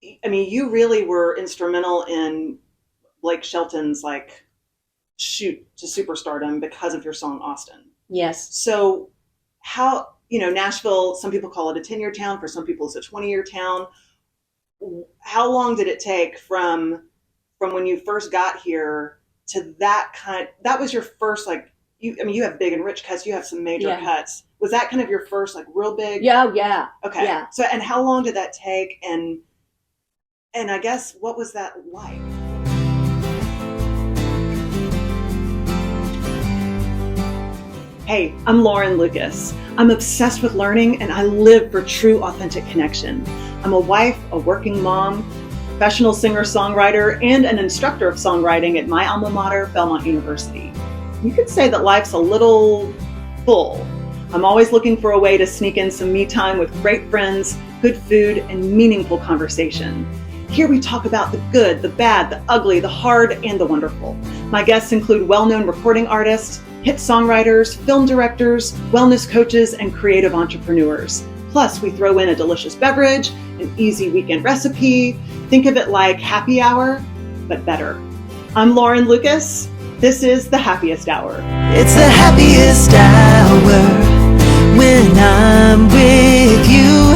I mean, you really were instrumental in Blake Shelton's like shoot to superstardom because of your song Austin. Yes. So how, Nashville, some people call it a 10-year town, for some people it's a 20-year town. How long did it take from when you first got here to that was your first like you have big and rich cuts, you have some major cuts. Was that kind of your first like real big? Yeah, yeah. Okay. Yeah. So and how long did that take and I guess what was that like? Hey, I'm Lauren Lucas. I'm obsessed with learning and I live for true, authentic connection. I'm a wife, a working mom, professional singer-songwriter, and an instructor of songwriting at my alma mater, Belmont University. You could say that life's a little full. I'm always looking for a way to sneak in some me time with great friends, good food, and meaningful conversation. Here we talk about the good, the bad, the ugly, the hard, and the wonderful. My guests include well-known recording artists, hit songwriters, film directors, wellness coaches, and creative entrepreneurs. Plus, we throw in a delicious beverage, an easy weekend recipe. Think of it like happy hour, but better. I'm Lauren Lucas. This is the Happiest Hour. It's the happiest hour when I'm with you.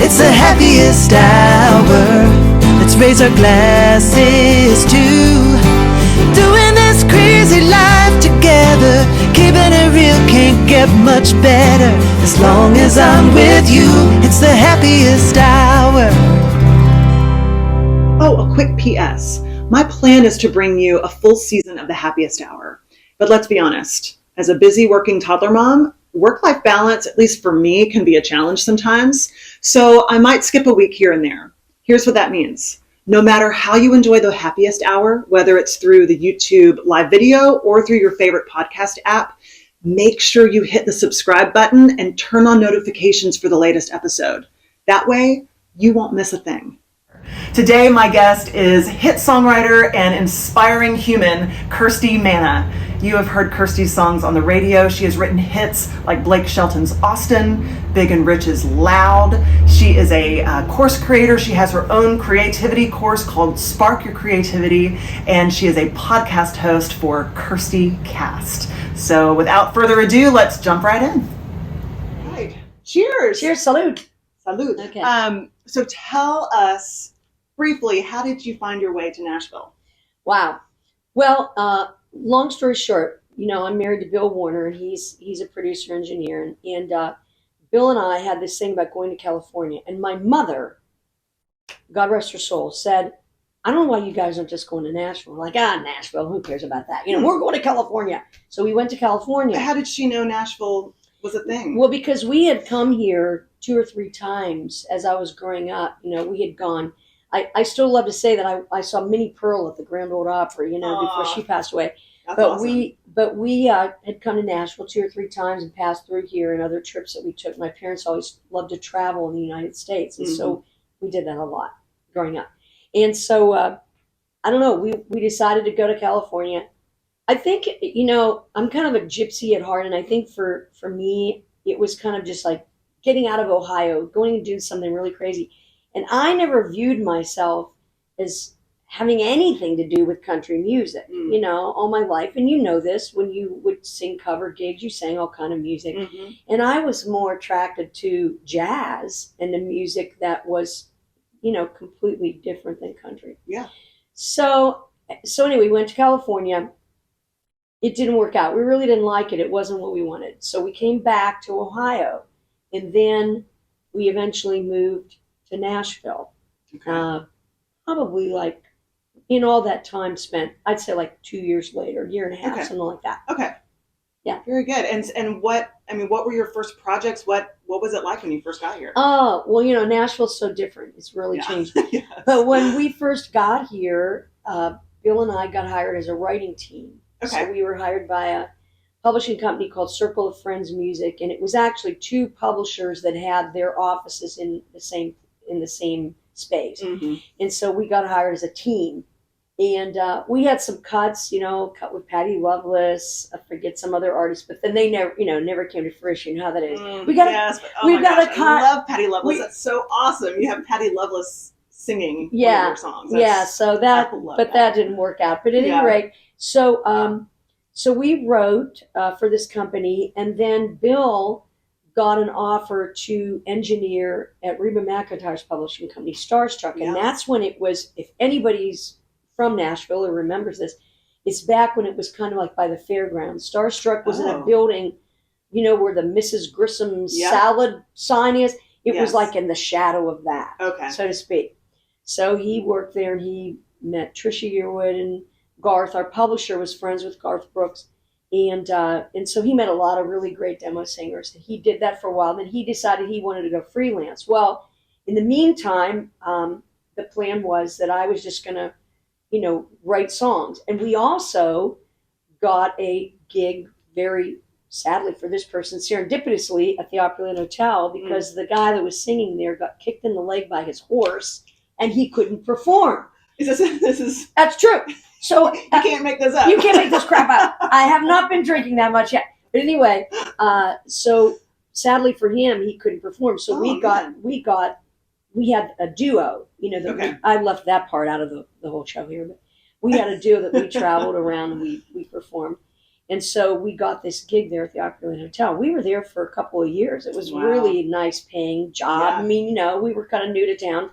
It's the happiest hour. Let's raise our glasses to doing this crazy life together. Keeping it real can't get much better. As long as I'm with you, it's the happiest hour. Oh, a quick PS. My plan is to bring you a full season of the Happiest Hour. But let's be honest, as a busy working toddler mom, work-life balance, at least for me, can be a challenge sometimes. So I might skip a week here and there. Here's what that means. No matter how you enjoy the Happiest Hour, whether it's through the YouTube live video or through your favorite podcast app, make sure you hit the subscribe button and turn on notifications for the latest episode. That way, you won't miss a thing. Today, my guest is hit songwriter and inspiring human, Kirsti Manna. You have heard Kirsti's songs on the radio. She has written hits like Blake Shelton's Austin, Big and Rich's Loud. She is a course creator. She has her own creativity course called Spark Your Creativity, and she is a podcast host for Kirsti Cast. So without further ado, let's jump right in. All right. Cheers. Cheers. Salute. Salute. Okay. So tell us briefly, how did you find your way to Nashville? Wow. Well, long story short, I'm married to Bill Warner, and he's a producer engineer, and Bill and I had this thing about going to California, and my mother, God rest her soul, said, I don't know why you guys aren't just going to Nashville. We're like, Nashville, who cares about that? We're going to California. So we went to California. How did she know Nashville was a thing? Well, because we had come here 2 or 3 times as I was growing up. We had gone. I still love to say that I saw Minnie Pearl at the Grand Ole Opry, before she passed away. That's awesome. we had come to Nashville 2 or 3 times and passed through here, and other trips that we took. My parents always loved to travel in the United States, and so we did that a lot growing up. And so I don't know, we decided to go to California. I think I'm kind of a gypsy at heart, and I think for me it was kind of just like getting out of Ohio, going to do something really crazy. And I never viewed myself as having anything to do with country music, all my life. And this, when you would sing cover gigs, you sang all kind of music. Mm-hmm. And I was more attracted to jazz and the music that was, completely different than country. Yeah. So anyway, we went to California. It didn't work out. We really didn't like it. It wasn't what we wanted. So we came back to Ohio, and then we eventually moved to Nashville. Okay. Probably like in all that time spent, I'd say like 2 years later, year and a half, something like that. Okay. Yeah. Very good. And what were your first projects? What was it like when you first got here? Oh, well, Nashville's so different. It's really changed. Yes. But when we first got here, Bill and I got hired as a writing team. Okay. So we were hired by a publishing company called Circle of Friends Music, and it was actually 2 publishers that had their offices in the same space. Mm-hmm. And so we got hired as a team, and we had some cuts, cut with Patti Loveless, I forget some other artists, but then they never came to fruition. You know how that is. We got a cut. I love Patti Loveless. That's so awesome. You have Patti Loveless singing one Yeah. of your songs. Yeah. So that, but that didn't work out. But at any rate, so we wrote for this company, and then Bill got an offer to engineer at Reba McEntire's publishing company, Starstruck. And that's when it was, if anybody's from Nashville or remembers this, it's back when it was kind of like by the fairgrounds. Starstruck was in a building, you know, where the Mrs. Grissom's salad sign is. It was like in the shadow of that, so to speak. So he worked there, and he met Trisha Yearwood, and Garth, our publisher, was friends with Garth Brooks. And so he met a lot of really great demo singers, and he did that for a while. Then he decided he wanted to go freelance. Well, in the meantime, the plan was that I was just going to, you know, write songs. And we also got a gig, very sadly for this person, serendipitously, at the Opryland Hotel, because the guy that was singing there got kicked in the leg by his horse, and he couldn't perform. That's true. So you can't make this up. You can't make this crap up. I have not been drinking that much yet. But anyway, so sadly for him, he couldn't perform. So we had a duo. You know, I left that part out of the whole show here, but we had a duo that we traveled around and we performed. And so we got this gig there at the Opryland Hotel. We were there for a couple of years. It was really a nice paying job. Yeah. I mean, you know, we were kind of new to town.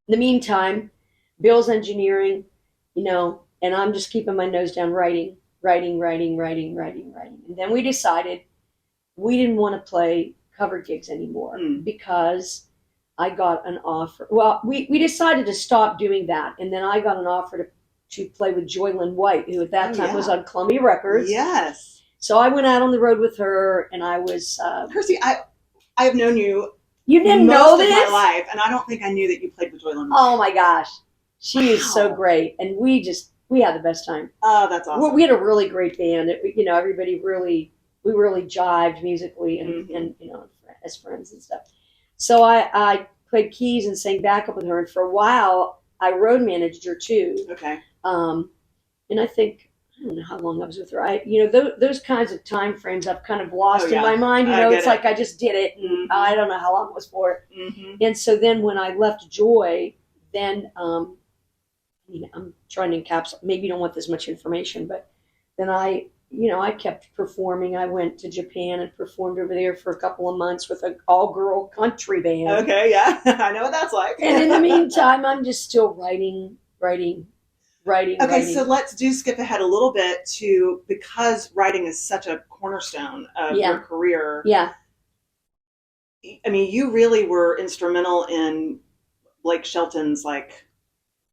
In the meantime, Bill's engineering, you know, and I'm just keeping my nose down, writing. And then we decided we didn't want to play cover gigs anymore because I got an offer. Well, we decided to stop doing that. And then I got an offer to play with Joylyn White, who at that time was on Columbia Records. Yes. So I went out on the road with her, and I was... Kirsti, I have known you... You didn't know this? Most of my life, and I don't think I knew that you played with Joylyn White. Oh my gosh. She is so great. And we had the best time. Oh, that's awesome. We had a really great band. You know, everybody we really jived musically and you know, as friends and stuff. So I played keys and sang backup with her. And for a while, I road managed her too. Okay. And I think, I don't know how long I was with her. You know, those kinds of time frames I've kind of lost in my mind. You know, it's like I just did it. And I don't know how long it was for. And so then when I left Joy, then, you know, I'm trying to encapsulate, maybe you don't want this much information, but then I kept performing. I went to Japan and performed over there for a couple of months with an all-girl country band. Okay, yeah. I know what that's like. And in the meantime, I'm just still writing. Okay, so let's skip ahead a little bit to, because writing is such a cornerstone of your career. Yeah. I mean, you really were instrumental in Blake Shelton's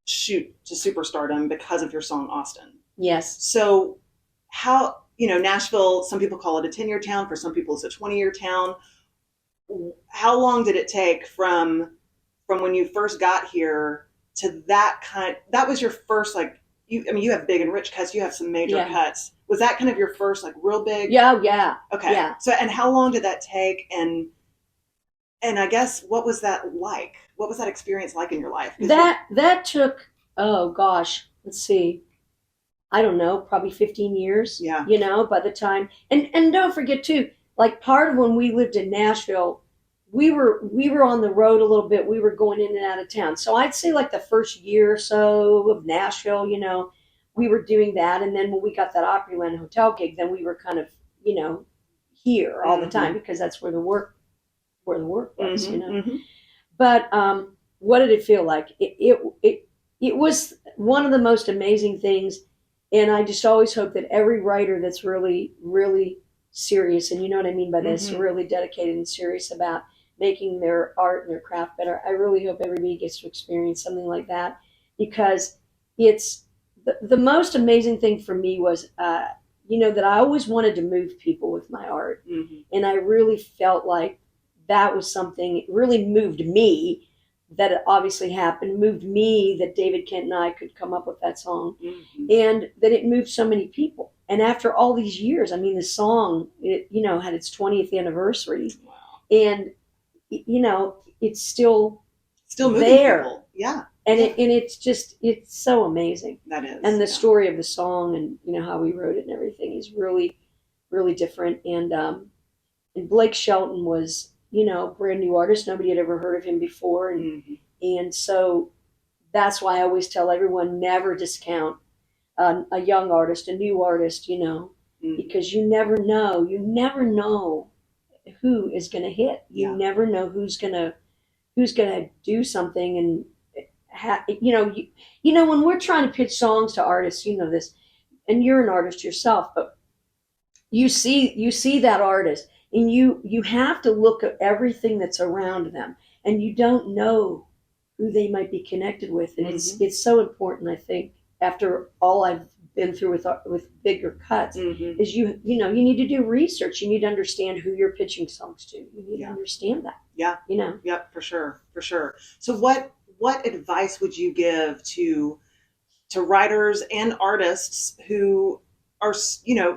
shoot to superstardom because of your song Austin. Yes. So how, you know, Nashville, some people call it a 10-year town, for some people it's a 20-year town. How long did it take from when you first got here to that was your first, you have big and rich cuts, you have some major cuts. Was that kind of your first real big? Yeah. Okay. Yeah. So, and how long did that take? And I guess, what was that like? What was that experience like in your life? That took, oh gosh, let's see. I don't know, probably 15 years. Yeah. You know, by the time, and don't forget too, part of when we lived in Nashville, we were on the road a little bit. We were going in and out of town. So I'd say the first year or so of Nashville, you know, we were doing that. And then when we got that Opryland Hotel gig, then we were kind of, you know, here all the time, because that's where the work was, you know. But what did it feel like? It was one of the most amazing things. And I just always hope that every writer that's really, really serious, and you know what I mean by this, really dedicated and serious about making their art and their craft better, I really hope everybody gets to experience something like that, because it's the most amazing thing for me was, you know, that I always wanted to move people with my art. And I really felt like that was something, it really moved me, that it obviously happened, moved me that David Kent and I could come up with that song, and that it moved so many people. And after all these years, I mean, the song, you know, had its 20th anniversary. Wow. And, you know, it's still moving there. People. Yeah. And it's so amazing. That is. And the story of the song, and, you know, how we wrote it and everything is really, really different. And Blake Shelton was, you know, brand new artist. Nobody had ever heard of him before. And so that's why I always tell everyone never discount a young artist, a new artist, because you never know. You never know who is going to hit. You never know who's going to do something. And when we're trying to pitch songs to artists, you know this, and you're an artist yourself, but you see that artist, and you have to look at everything that's around them, and you don't know who they might be connected with. And it's so important, I think, after all I've been through with bigger cuts, is you need to do research. You need to understand who you're pitching songs to. You need to understand that. Yeah. Yep, for sure. So what advice would you give to writers and artists who are,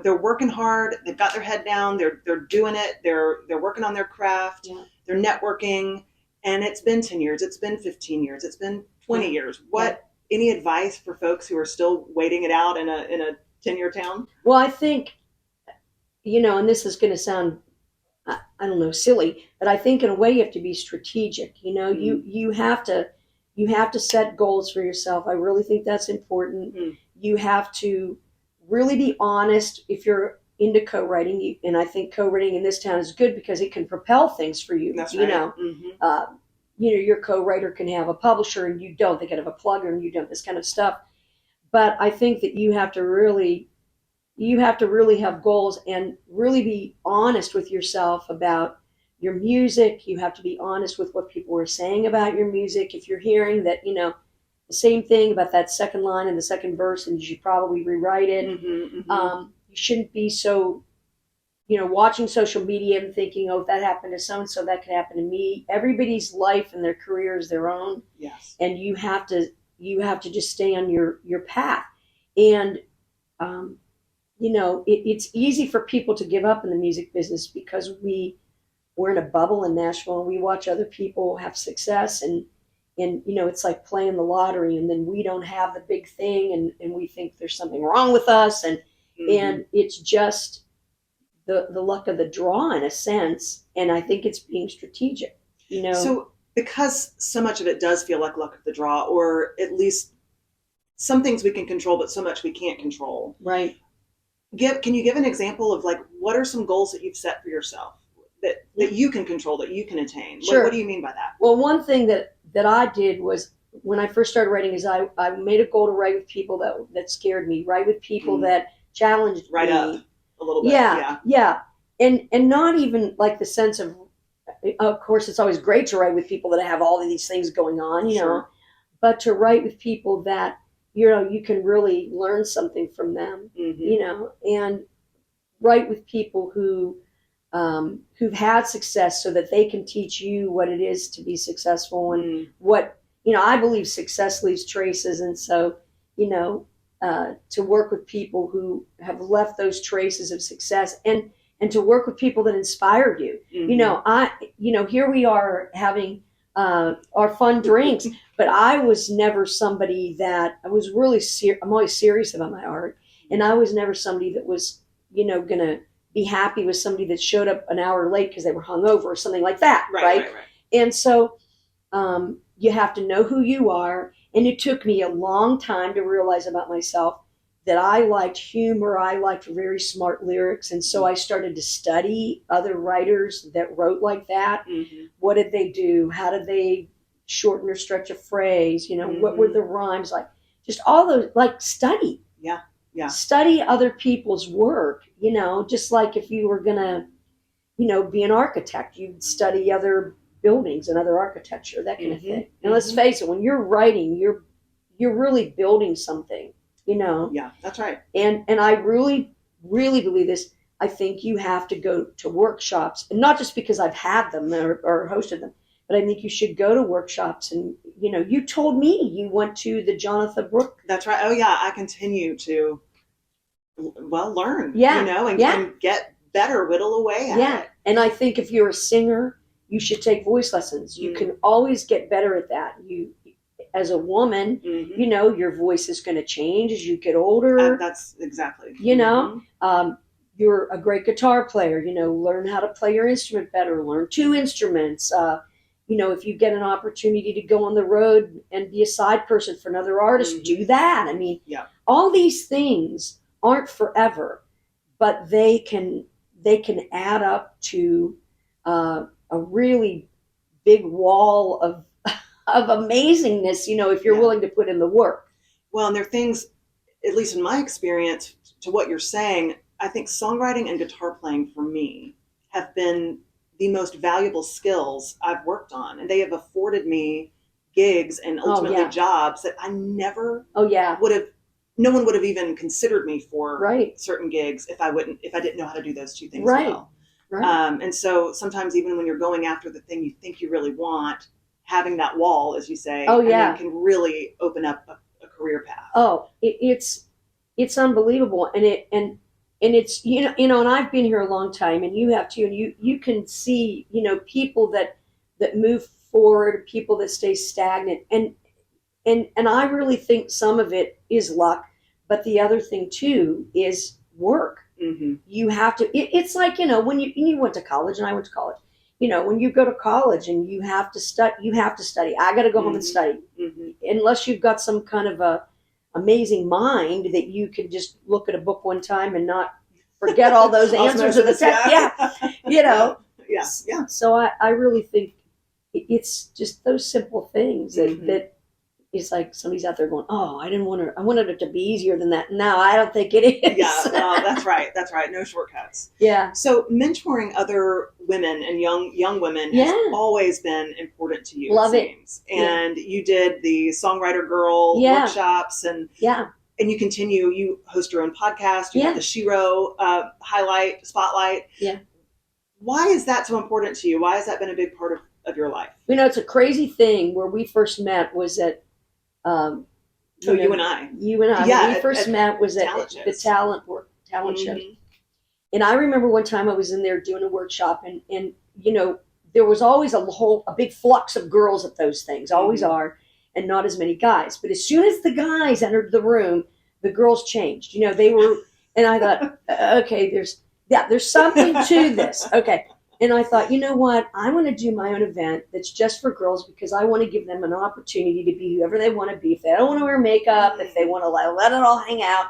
they're working hard, they've got their head down, they're doing it, they're working on their craft, they're networking, and it's been 10 years, it's been 15 years, it's been 20 years. Any advice for folks who are still waiting it out in a 10-year town? Well, I think, and this is going to sound, I don't know, silly, but I think in a way you have to be strategic. You have to set goals for yourself. I really think that's important. You have to really be honest if you're into co-writing, and I think co-writing in this town is good because it can propel things for you. That's right. Your co-writer can have a publisher and you don't. They can have a plugger and you don't. This kind of stuff. But I think that you have to really have goals and really be honest with yourself about your music. You have to be honest with what people are saying about your music. If you're hearing that, the same thing about that second line and the second verse, and you should probably rewrite it. You shouldn't be so, watching social media and thinking, oh, if that happened to so-and-so, that could happen to me. Everybody's life and their career is their own. Yes. And you have to just stay on your path. And, it's easy for people to give up in the music business because we're in a bubble in Nashville and we watch other people have success and it's like playing the lottery, and then we don't have the big thing and we think there's something wrong with us. And it's just the luck of the draw in a sense. And I think it's being strategic, So because so much of it does feel like luck of the draw, or at least some things we can control, but so much we can't control. Right. Can you give an example of what are some goals that you've set for yourself that you can control, that you can attain? Sure. What do you mean by that? Well, one thing that I did was when I first started writing is I made a goal to write with people that scared me, write with people that challenged right me. Up a little bit. Yeah. And not even like the sense of course, it's always great to write with people that have all of these things going on, Sure. But to write with people that, you can really learn something from them, and write with people who've had success so that they can teach you what it is to be successful and what, I believe success leaves traces. And so, to work with people who have left those traces of success and to work with people that inspired you. Here we are having our fun drinks, but I was never somebody that I was really I'm always serious about my art. And I was never somebody that was, going to be happy with somebody that showed up an hour late because they were hungover or something like that. Right. And so you have to know who you are. And it took me a long time to realize about myself that I liked humor. I liked very smart lyrics. And so I started to study other writers that wrote like that. What did they do? How did they shorten or stretch a phrase? What were the rhymes like? Just all those, study. Yeah. Study other people's work, just like if you were going to, be an architect, you'd study other buildings and other architecture, that kind of thing. And let's face it, when you're writing, you're really building something, Yeah, that's right. And I really, really believe this. I think you have to go to workshops, and not just because I've had them or hosted them, but I think you should go to workshops. And, you told me you went to the Jonathan Brooke. That's right. Oh yeah. I continue to, learn, and get better, whittle away at it. And I think if you're a singer, you should take voice lessons. You can always get better at that. You, as a woman, your voice is going to change as you get older. That's exactly. You're a great guitar player, learn how to play your instrument better, learn two instruments. if you get an opportunity to go on the road and be a side person for another artist, do that. I mean, all these things aren't forever, but they can add up to a really big wall of amazingness, if you're willing to put in the work. Well, and there are things, at least in my experience, to what you're saying, I think songwriting and guitar playing for me have been the most valuable skills I've worked on. And they have afforded me gigs and ultimately jobs that I never would have, no one would have even considered me for certain gigs if I didn't know how to do those two things well. Right. And so sometimes even when you're going after the thing you think you really want, having that wall, as you say, can really open up a career path. Oh, it's unbelievable. And it's, and I've been here a long time, and you have too, and you can see, people that move forward, people that stay stagnant. And I really think some of it is luck, but the other thing too is work. Mm-hmm. You have to, it's like, when you went to college, and I went to college, when you go to college and you have to study, I got to go home and study, unless you've got some kind of a amazing mind that you can just look at a book one time and not forget all those answers to the test. So I really think it's just those simple things that it's like somebody's out there going, oh, I wanted it to be easier than that. No, I don't think it is. Yeah, no, that's right. No shortcuts. Yeah. So mentoring other women and young women has always been important to you. Love it. And you did the Songwriter Girl workshops, and you continue. You host your own podcast. You have the Shiro spotlight. Yeah. Why is that so important to you? Why has that been a big part of your life? It's a crazy thing. Where we first met was at you and I. When we first met was at the talent show. And I remember one time I was in there doing a workshop, and there was always a big flux of girls at those things, always are, and not as many guys. But as soon as the guys entered the room, the girls changed. They were, and I thought, okay, there's something to this. Okay. And I thought, you know what? I want to do my own event that's just for girls, because I want to give them an opportunity to be whoever they want to be. If they don't want to wear makeup, if they want to let it all hang out,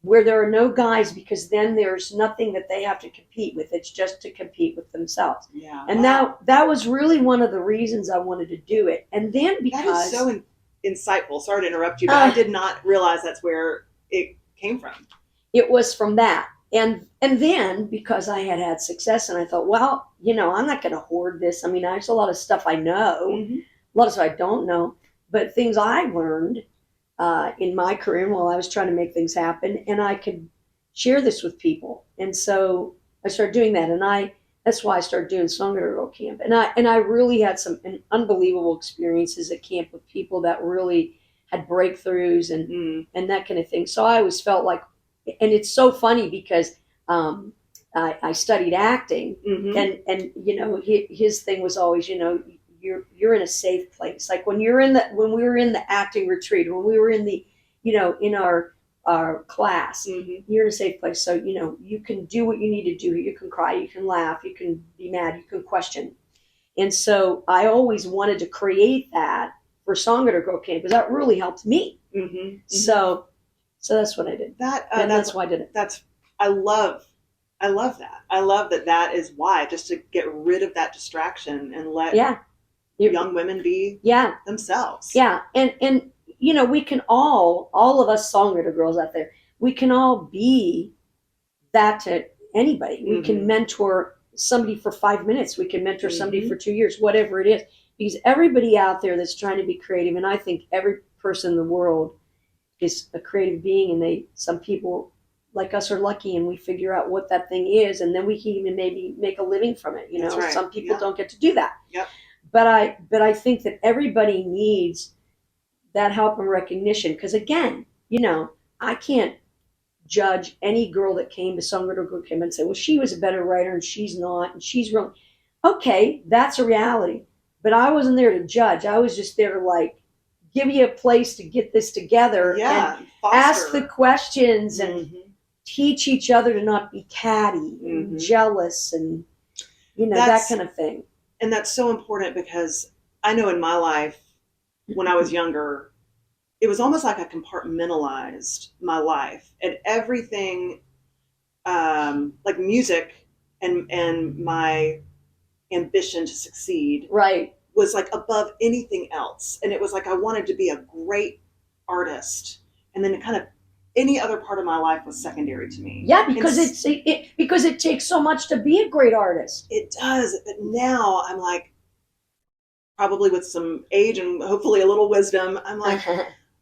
where there are no guys, because then there's nothing that they have to compete with. It's just to compete with themselves. Yeah. And that was really one of the reasons I wanted to do it. And then because... That is so insightful. Sorry to interrupt you, but I did not realize that's where it came from. It was from that. And then because I had success, and I thought, well, I'm not going to hoard this. I mean, there's a lot of stuff I know, a lot of stuff I don't know, but things I learned in my career while I was trying to make things happen, and I could share this with people. And so I started doing that, and that's why I started doing Songwriter Girl Camp. And I really had some unbelievable experiences at camp with people that really had breakthroughs and that kind of thing. So I always felt like, and it's so funny because I studied acting, and his thing was always, you're in a safe place. Like when we were in the acting retreat, when we were in the, in our class, you're in a safe place. So you can do what you need to do. You can cry, you can laugh, you can be mad, you can question. And so I always wanted to create that for Songwriter Girl Camp, because that really helped me. So that's what I did. That's why I did it. I love that. I love that is why, just to get rid of that distraction and let young women be themselves. Yeah. And we can all of us Songwriter girls out there, we can all be that to anybody. We can mentor somebody for 5 minutes. We can mentor somebody for 2 years, whatever it is. Because everybody out there that's trying to be creative, and I think every person in the world is a creative being, and some people like us are lucky and we figure out what that thing is, and then we can even maybe make a living from it. Right. Some people don't get to do that. Yep. But I think that everybody needs that help and recognition, because again, I can't judge any girl that came to Songwriter Girl Camp and say, well, she was a better writer and she's not, and she's wrong. Okay, that's a reality. But I wasn't there to judge. I was just there to give you a place to get this together and ask the questions and teach each other to not be catty and jealous and that kind of thing. And that's so important because I know in my life, when I was younger, it was almost like I compartmentalized my life, and everything, like music and my ambition to succeed, Right. was like above anything else. And it was like I wanted to be a great artist, and then kind of any other part of my life was secondary to me. Yeah, because because it takes so much to be a great artist. It does. But now I'm like, probably with some age and hopefully a little wisdom, I'm like,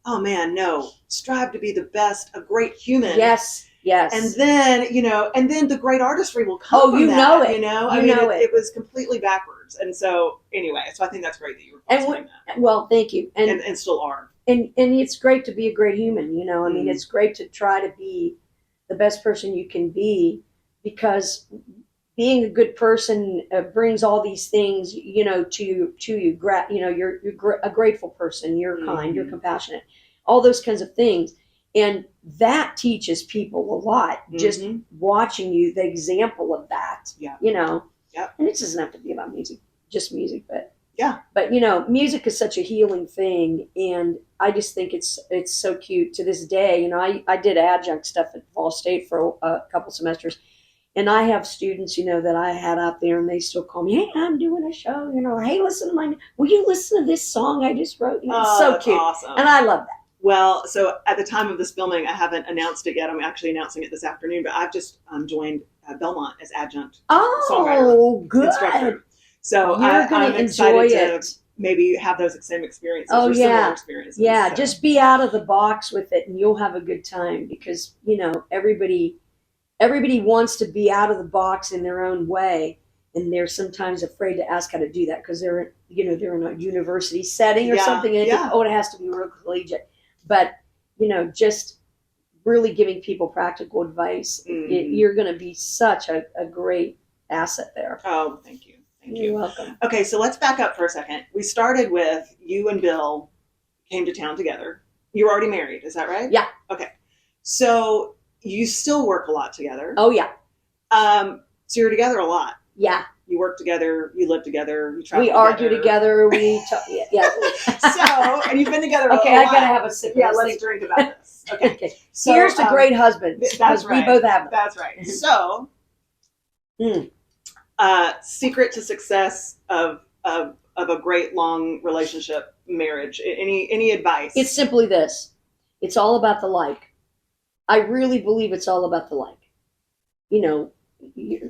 oh man, no, strive to be the best, a great human. Yes. And then, and then the great artistry will come Oh, from you that, know it. I mean, it was completely backwards. And so anyway, so I think that's great that you were fostering that. Well, thank you. And still are. And it's great to be a great human, I mean, it's great to try to be the best person you can be, because being a good person brings all these things, to you. You're a grateful person. You're kind. You're compassionate. All those kinds of things, and that teaches people a lot. Just watching you, the example of that. Yeah. Yeah. And it doesn't have to be about music, just music, but yeah. But music is such a healing thing, and I just think it's so cute to this day. I did adjunct stuff at Ball State for a couple semesters. And I have students, that I had out there, and they still call me, hey, I'm doing a show, or hey, will you listen to this song I just wrote? It's so cute. Awesome. And I love that. Well, so at the time of this filming, I haven't announced it yet. I'm actually announcing it this afternoon, but I've just joined Belmont as adjunct songwriter instructor. So I'm excited to maybe have those same experiences or similar experiences. Yeah, so. Just be out of the box with it, and you'll have a good time, because, everybody wants to be out of the box in their own way, and they're sometimes afraid to ask how to do that because they're in a university setting or something, and it has to be real collegiate. But just really giving people practical advice, you're going to be such a great asset there. Oh, thank you. You're welcome. Okay, so let's back up for a second. We started with you and Bill came to town together. You were already married, is that right? Yeah. Okay. So you still work a lot together. Oh, yeah. So you're together a lot. Yeah. You work together, you live together, you travel together. We argue together, yeah. So, and you've been together Okay, I gotta have a sip. Yeah, let's drink about this. Okay. So, here's to great husbands. That's right. We both have them. That's right. So, secret to success of a great long relationship, marriage. Any advice? It's simply this. It's all about the like. I really believe it's all about the like.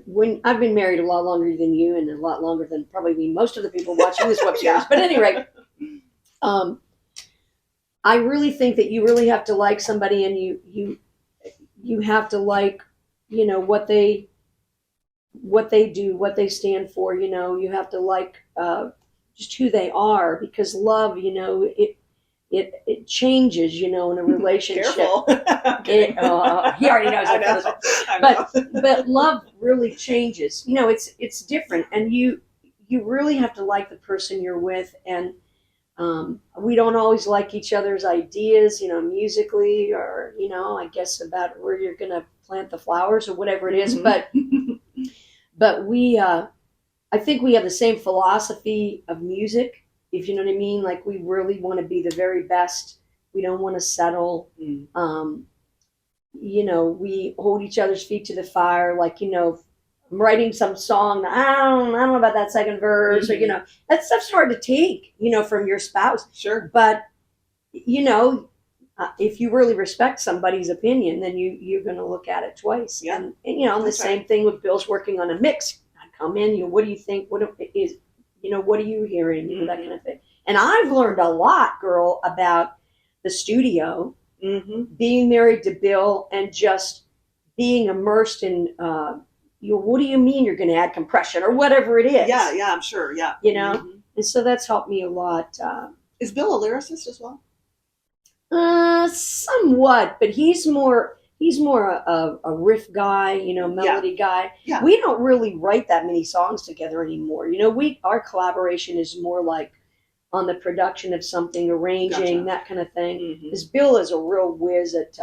When I've been married a lot longer than you, and a lot longer than probably most of the people watching this web series. But at any rate, I really think that you really have to like somebody, and you have to like, what they do, what they stand for. You have to like just who they are, because love, it changes, in a relationship. Careful. He already knows. I know. But love really changes. It's different, and you really have to like the person you're with. And we don't always like each other's ideas, musically, or I guess about where you're going to plant the flowers or whatever it is. But we, I think we have the same philosophy of music. If you know what I mean, like we really want to be the very best. We don't want to settle. We hold each other's feet to the fire. Like, I'm writing some song. I don't know about that second verse, or that stuff's hard to take, from your spouse. Sure. But if you really respect somebody's opinion, then you're going to look at it twice. Yeah. And the same thing with Bill's working on a mix. I come in. What do you think? What is? What are you hearing? That kind of thing. And I've learned a lot, girl, about the studio, being married to Bill, and just being immersed in, what do you mean you're going to add compression or whatever it is? Yeah, I'm sure. Yeah. And so that's helped me a lot. Is Bill a lyricist as well? Somewhat, but he's more a riff guy, melody guy. Yeah. We don't really write that many songs together anymore. Our collaboration is more like on the production of something, arranging, that kind of thing. Because Bill is a real whiz at,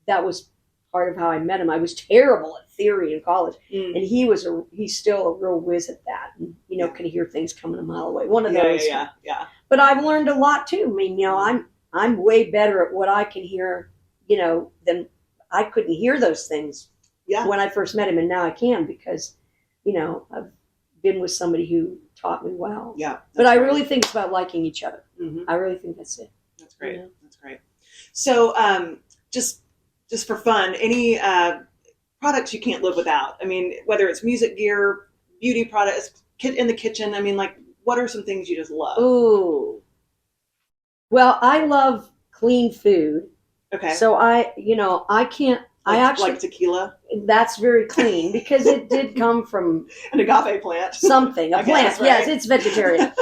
that was part of how I met him. I was terrible at theory in college, and he's still a real whiz at that, and can hear things coming a mile away. One of those. Yeah. But I've learned a lot too. I mean, I'm way better at what I can hear, than I couldn't hear those things when I first met him, and now I can because, I've been with somebody who taught me well. Yeah. But I really think it's about liking each other. Mm-hmm. I really think that's it. That's great. That's great. So, just for fun, any products you can't live without? I mean, whether it's music gear, beauty products, in the kitchen. I mean, like, what are some things you just love? Ooh. Well, I love clean food. Okay. So I can't. I actually like tequila. That's very clean because it did come from an agave plant. Something, a plant. Guess, right? Yes, it's vegetarian.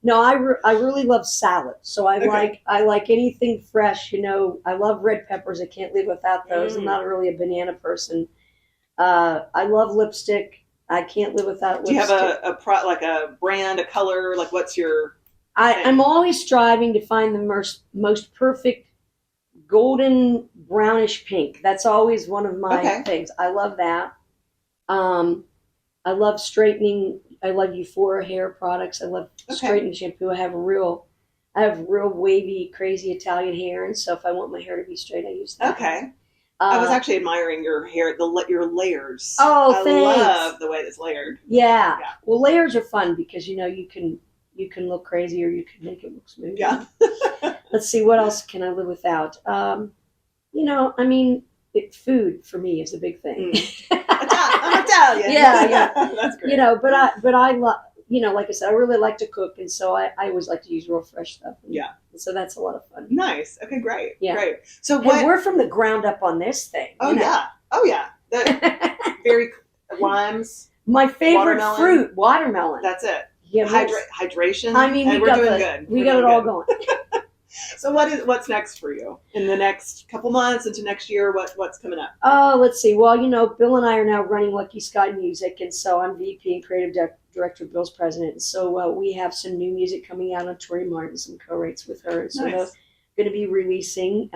No, I really love salad. So I like anything fresh. I love red peppers. I can't live without those. I'm not really a banana person. I love lipstick. I can't live without lipstick. Do you have a brand, a color? Like, what's your? I'm always striving to find the most perfect golden brownish pink. That's always one of my things. I love that. I love straightening. I love Euphoria hair products. I love straightening shampoo. I have real wavy, crazy Italian hair, and so if I want my hair to be straight, I use that. Okay. I was actually admiring your hair, your layers. Oh, thanks. I love the way it's layered. Yeah. Well, layers are fun because you can look crazy or you can make it look smooth. Yeah. Let's see, what else can I live without? Food for me is a big thing. I'm Italian. Yeah. That's great. But I love, like I said, I really like to cook, and so I always like to use real fresh stuff. Yeah. So that's a lot of fun. Nice. Okay, great. Yeah. Great. So we're from the ground up on this thing. Oh yeah. Very limes. My favorite fruit, watermelon. That's it. Yeah, hydration. I mean, we're doing good. We got it all going. So what's next for you in the next couple months into next year? What's coming up? Oh, let's see. Well, Bill and I are now running Lucky Sky Music, and so I'm VP and creative director. Bill's president, and so we have some new music coming out on Tori Martin, some co-writes with her, and so they're going to be releasing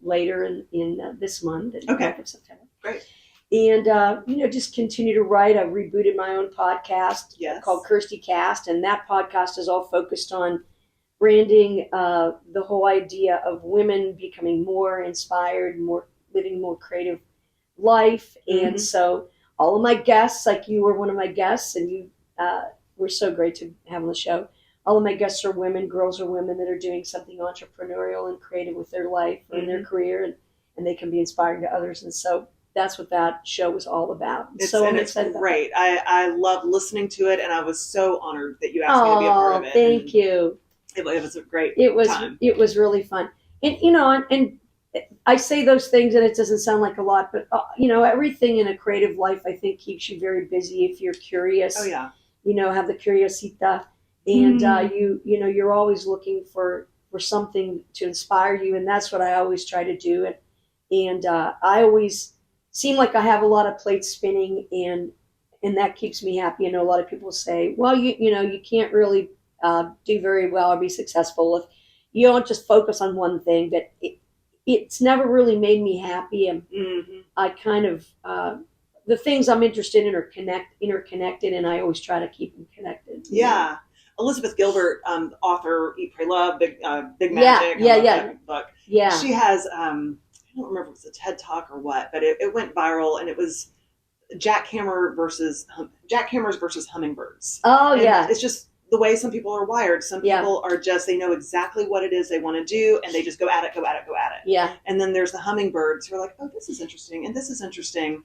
later in this month, in the month of September. Great. And just continue to write. I've rebooted my own podcast called Kirsti Cast, and that podcast is all focused on branding the whole idea of women becoming more inspired, living more creative life. And so all of my guests, like you were one of my guests, and you were so great to have on the show. All of my guests are women, girls or women that are doing something entrepreneurial and creative with their life or in their career, and they can be inspiring to others. And so that's what that show was all about. It's great. I love listening to it, and I was so honored that you asked me to be a part of it. Thank you. It was a great time. It was really fun. And, and I say those things and it doesn't sound like a lot, but, everything in a creative life, I think, keeps you very busy if you're curious. Oh, yeah. Have the curiosita. And, you're always looking for something to inspire you. And that's what I always try to do. And I always seem like I have a lot of plates spinning, and that keeps me happy. I know a lot of people say, well, you can't really do very well or be successful if you don't just focus on one thing. But it's never really made me happy, and I kind of the things I'm interested in are interconnected, and I always try to keep them connected. Yeah. Elizabeth Gilbert, author, Eat, Pray, Love, Big Magic. Book. Yeah. She has I don't remember if it was a TED Talk or what, but it went viral, and it was jackhammers versus hummingbirds. Oh, and yeah. It's just the way some people are wired. Some people are just, they know exactly what it is they want to do, and they just go at it. Yeah. And then there's the hummingbirds who are like, oh, this is interesting, and this is interesting.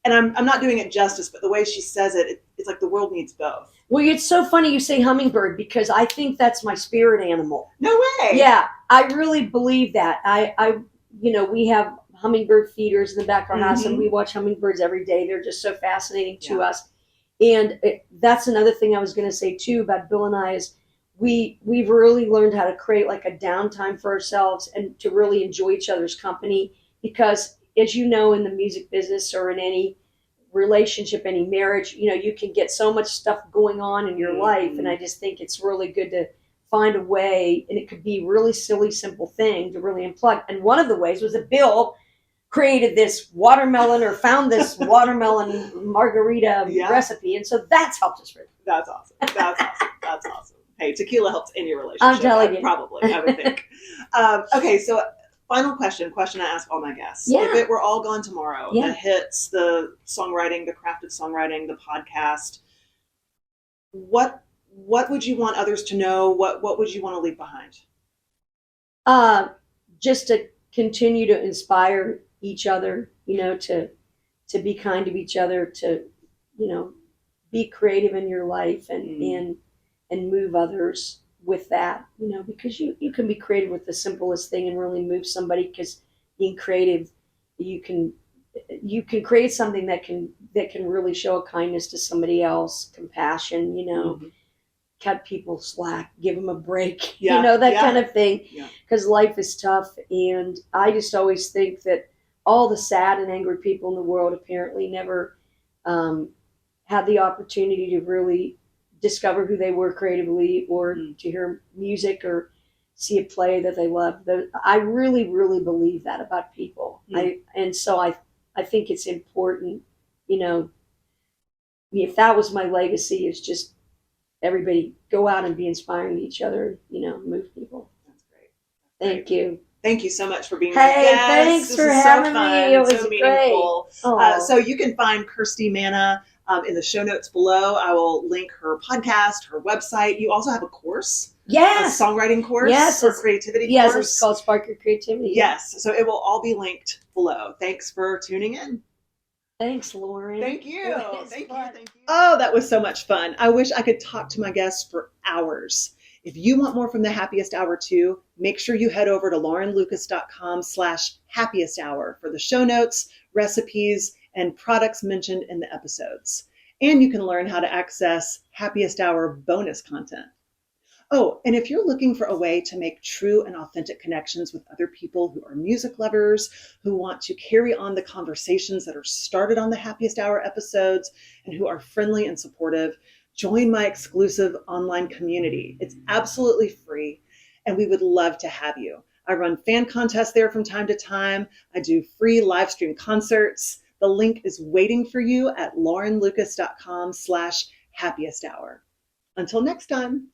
And I'm not doing it justice, but the way she says it's like the world needs both. Well, it's so funny you say hummingbird, because I think that's my spirit animal. No way. Yeah, I really believe that. We have hummingbird feeders in the back of our house, and we watch hummingbirds every day. They're just so fascinating to us. And that's another thing I was going to say too about Bill and I is we've really learned how to create like a downtime for ourselves and to really enjoy each other's company, because as you know, in the music business or in any relationship, any marriage, you can get so much stuff going on in your life. And I just think it's really good to find a way, and it could be really silly, simple thing to really unplug. And one of the ways was that Bill created this watermelon or found this watermelon margarita recipe. And so that's helped us with. That's awesome. That's awesome. That's awesome. Hey, tequila helps any relationship. I'm telling you. Probably, I would think. Okay, so final question I ask all my guests. Yeah. If it were all gone tomorrow, the hits, the songwriting, the crafted songwriting, the podcast, what would you want others to know? What would you want to leave behind? Just to continue to inspire each other, to be kind to each other, to, be creative in your life and move others with that, because you can be creative with the simplest thing and really move somebody, because being creative, you can create something that can really show a kindness to somebody else, compassion, cut people slack, give them a break, that kind of thing, because life is tough. And I just always think that all the sad and angry people in the world apparently never had the opportunity to really discover who they were creatively, or to hear music or see a play that they love. I really, really believe that about people. And so I think it's important, if that was my legacy, is just everybody go out and be inspiring to each other, move people. That's great. Thank you. Thank you so much for being my guest. Thanks for having me. It was so meaningful. Great. So you can find Kirsti Manna in the show notes below. I will link her podcast, her website. You also have a course. Yes. A songwriting course. Yes. Or creativity course. Yes, it's called Spark Your Creativity. Yes. So it will all be linked below. Thanks for tuning in. Thanks, Lauren. Thank you. Thank you. Oh, that was so much fun. I wish I could talk to my guests for hours. If you want more from the Happiest Hour too, make sure you head over to laurenlucas.com/happiest hour for the show notes, recipes, and products mentioned in the episodes. And you can learn how to access Happiest Hour bonus content. Oh, and if you're looking for a way to make true and authentic connections with other people who are music lovers, who want to carry on the conversations that are started on the Happiest Hour episodes, and who are friendly and supportive, join my exclusive online community. It's absolutely free, and we would love to have you. I run fan contests there from time to time. I do free live stream concerts. The link is waiting for you at laurenlucas.com/happiest hour. Until next time.